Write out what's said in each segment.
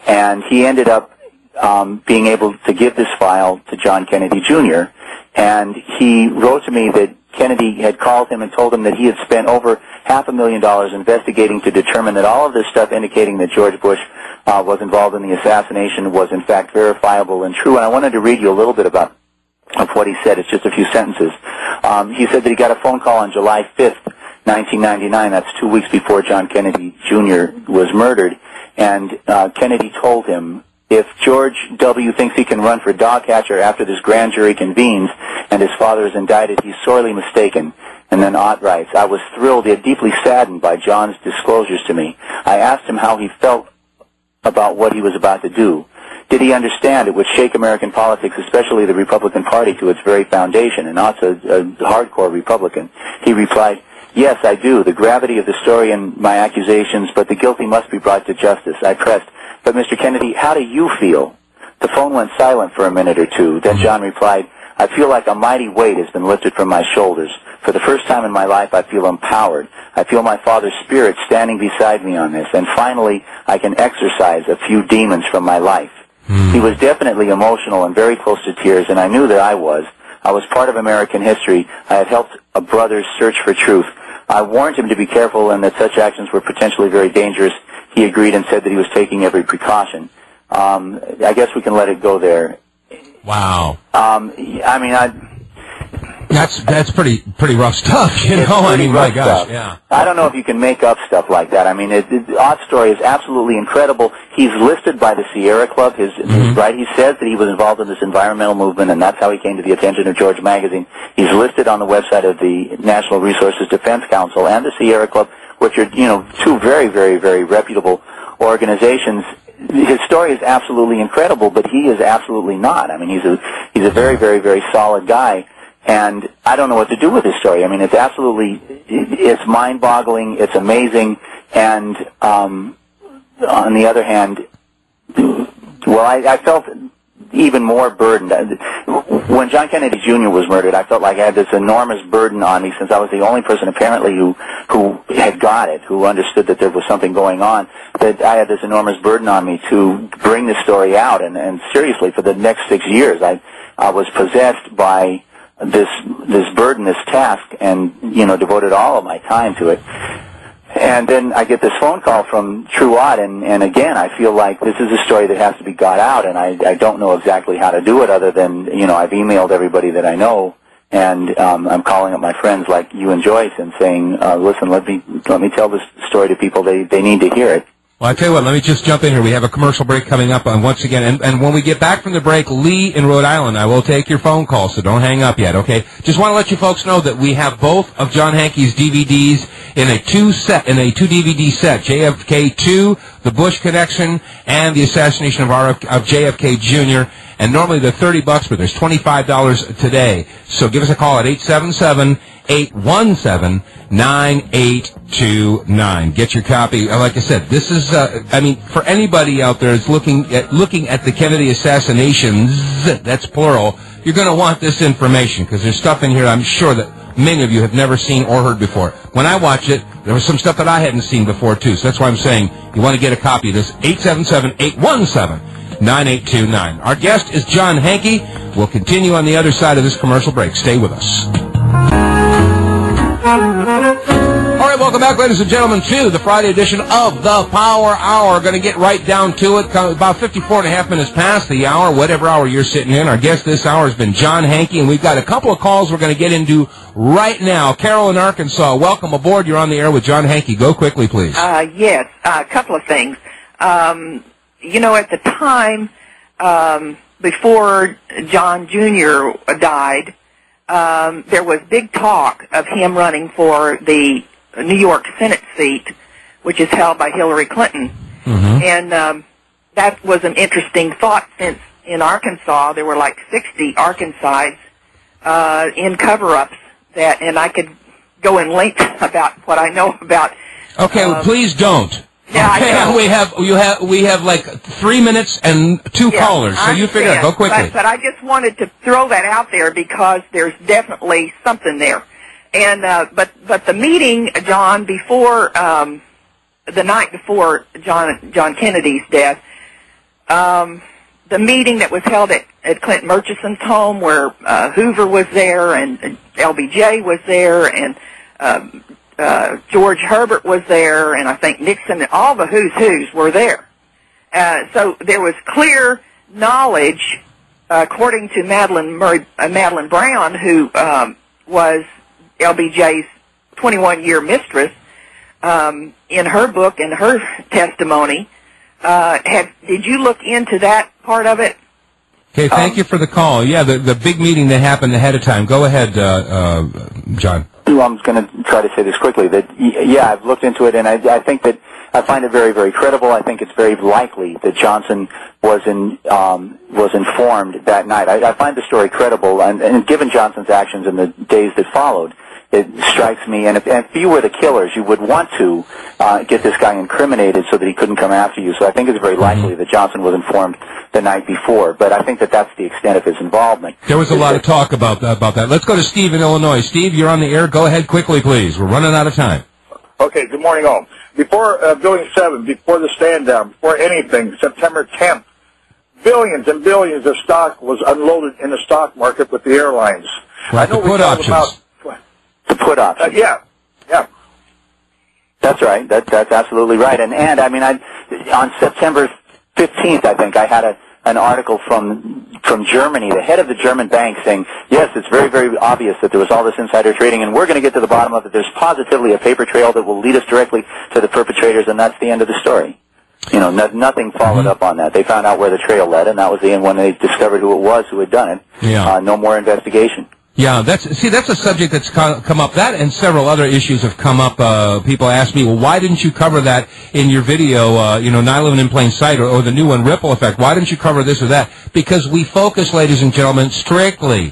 And he ended up being able to give this file to John Kennedy Jr., and he wrote to me that Kennedy had called him and told him that he had spent over $500,000 investigating to determine that all of this stuff indicating that George Bush was involved in the assassination was in fact verifiable and true. And I wanted to read you a little bit of what he said. It's just a few sentences. He said that he got a phone call on July 5th, 1999. That's 2 weeks before John Kennedy Jr. was murdered. And Kennedy told him, if George W. thinks he can run for dog catcher after this grand jury convenes and his father is indicted, he's sorely mistaken. And then Ott writes, I was thrilled yet deeply saddened by John's disclosures to me. I asked him how he felt about what he was about to do. Did he understand it would shake American politics, especially the Republican Party, to its very foundation? And Ott's a hardcore Republican. He replied, yes, I do. The gravity of the story and my accusations, but the guilty must be brought to justice. I pressed, but Mr. Kennedy, how do you feel? The phone went silent for a minute or two. Then John replied, I feel like a mighty weight has been lifted from my shoulders. For the first time in my life, I feel empowered. I feel my Father's Spirit standing beside me on this. And finally, I can exorcise a few demons from my life. He was definitely emotional and very close to tears, and I knew that I was. I was part of American history. I had helped a brother's search for truth. I warned him to be careful and that such actions were potentially very dangerous. He agreed and said that he was taking every precaution. I guess we can let it go there. Wow. I mean, that's pretty rough stuff, you know. I mean, my gosh, stuff. Yeah. I don't know if you can make up stuff like that. I mean, Ott's story is absolutely incredible. He's listed by the Sierra Club. His right. He says that he was involved in this environmental movement, and that's how he came to the attention of George Magazine. He's listed on the website of the National Resources Defense Council and the Sierra Club, which are, two very, very, very reputable organizations. His story is absolutely incredible, but he is absolutely not. I mean, he's a very, very, very solid guy. And I don't know what to do with his story. I mean, it's mind-boggling, it's amazing, and on the other hand, well, I felt even more burdened. When John Kennedy Jr. was murdered, I felt like I had this enormous burden on me, since I was the only person apparently who had got it, who understood that there was something going on, that I had this enormous burden on me to bring this story out. And seriously, for the next 6 years, I was possessed by this burden, this task, and devoted all of my time to it. And then I get this phone call from True Ott, and again I feel like this is a story that has to be got out, and I don't know exactly how to do it, other than I've emailed everybody that I know, and I'm calling up my friends like you and Joyce and saying, listen, let me tell this story to people. They need to hear it. Well, I tell you what, let me just jump in here. We have a commercial break coming up once again. And when we get back from the break, Lee in Rhode Island, I will take your phone call, so don't hang up yet, okay? Just want to let you folks know that we have both of John Hankey's DVDs in a two DVD set, JFK 2, The Bush Connection, and The Assassination of JFK Jr., and normally they're $30, but there's $25 today. So give us a call at 877-817-9829. Get your copy. Like I said, this is, for anybody out there that's looking at the Kennedy assassinations, that's plural, you're going to want this information, because there's stuff in here I'm sure that many of you have never seen or heard before. When I watched it, there was some stuff that I hadn't seen before, too. So that's why I'm saying you want to get a copy of this. 877-817-9829. Our guest is John Hankey. We'll continue on the other side of this commercial break. Stay with us. All right, welcome back, ladies and gentlemen, to the Friday edition of the Power Hour. Going to get right down to it. About 54 and a half minutes past the hour, whatever hour you're sitting in. Our guest this hour has been John Hankey, and we've got a couple of calls we're going to get into right now. Carol in Arkansas, welcome aboard. You're on the air with John Hankey. Go quickly, please. Yes, a couple of things. At the time before John Jr. died, there was big talk of him running for the New York Senate seat, which is held by Hillary Clinton. Mm-hmm. And that was an interesting thought, since in Arkansas there were like 60 Arkansans in cover-ups, and I could go in length about what I know about. Okay, well, please don't. Yeah, okay, I know. we have like 3 minutes and two callers, so you figure it. Go quickly. But I just wanted to throw that out there, because there's definitely something there. And but the meeting, John, before the night before John Kennedy's death, the meeting that was held at Clint Murchison's home, where Hoover was there and LBJ was there and George Herbert was there, and I think Nixon, and all the who's were there. So there was clear knowledge, according to Madeline Brown, who was LBJ's 21-year mistress, in her book and her testimony. Did you look into that part of it? Okay, thank you for the call. Yeah, the big meeting that happened ahead of time. Go ahead, John. I'm going to try to say this quickly. That yeah, I've looked into it, and I think that I find it very, very credible. I think it's very likely that Johnson was informed that night. I find the story credible, and given Johnson's actions in the days that followed, it strikes me, and if you were the killers, you would want to get this guy incriminated so that he couldn't come after you. So I think it's very likely that Johnson was informed the night before, but I think that that's the extent of his involvement. There was a lot of talk about that. Let's go to Steve in Illinois. Steve, you're on the air. Go ahead quickly, please. We're running out of time. Okay, good morning, all. Before Building 7, before the stand-down, before anything, September 10th, billions and billions of stock was unloaded in the stock market with the airlines. Right, the put options. The put options. Yeah. That's right. That's absolutely right. And I mean, on September 15th, I think I had an article from Germany, the head of the German bank, saying, yes, it's very, very obvious that there was all this insider trading, and we're going to get to the bottom of it. There's positively a paper trail that will lead us directly to the perpetrators, and that's the end of the story. You know, nothing followed up on that. They found out where the trail led, and that was the end when they discovered who it was who had done it. Yeah. No more investigation. Yeah, that's a subject that's come up. That and several other issues have come up. People ask me, well, why didn't you cover that in your video, 9/11 in plain sight, or the new one, Ripple Effect? Why didn't you cover this or that? Because we focus, ladies and gentlemen, strictly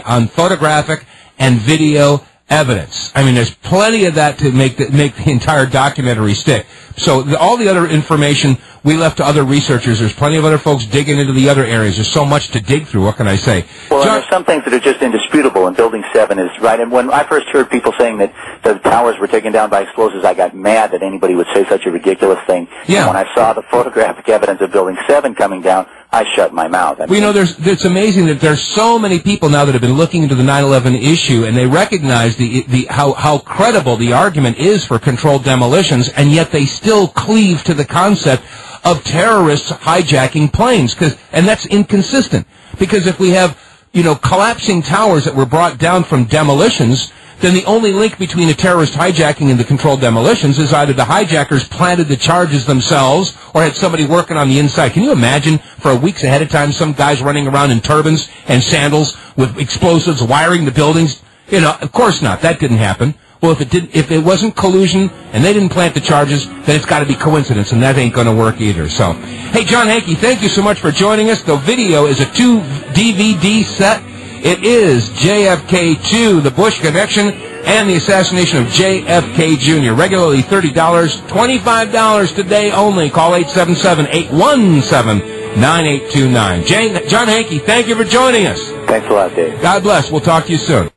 on photographic and video evidence. I mean, there's plenty of that to make the entire documentary stick. So all the other information we left to other researchers. There's plenty of other folks digging into the other areas. There's so much to dig through. What can I say? Well, and there's some things that are just indisputable, and Building 7 is right. And when I first heard people saying that the towers were taken down by explosives, I got mad that anybody would say such a ridiculous thing. Yeah. And when I saw the photographic evidence of Building 7 coming down, I shut my mouth. I mean, it's amazing that there's so many people now that have been looking into the 9/11 issue, and they recognize how credible the argument is for controlled demolitions, and yet they still cleave to the concept of terrorists hijacking planes, and that's inconsistent. Because if we have, collapsing towers that were brought down from demolitions, then the only link between a terrorist hijacking and the controlled demolitions is either the hijackers planted the charges themselves or had somebody working on the inside. Can you imagine for weeks ahead of time some guys running around in turbans and sandals with explosives wiring the buildings? Of course not. That didn't happen. Well, if it wasn't collusion and they didn't plant the charges, then it's got to be coincidence, and that ain't going to work either. So, hey, John Hankey, thank you so much for joining us. The video is a 2-DVD set. It is JFK 2, the Bush Connection, and the assassination of JFK Jr. Regularly $30, $25 today only. Call 877-817-9829. John Hankey, thank you for joining us. Thanks a lot, Dave. God bless. We'll talk to you soon.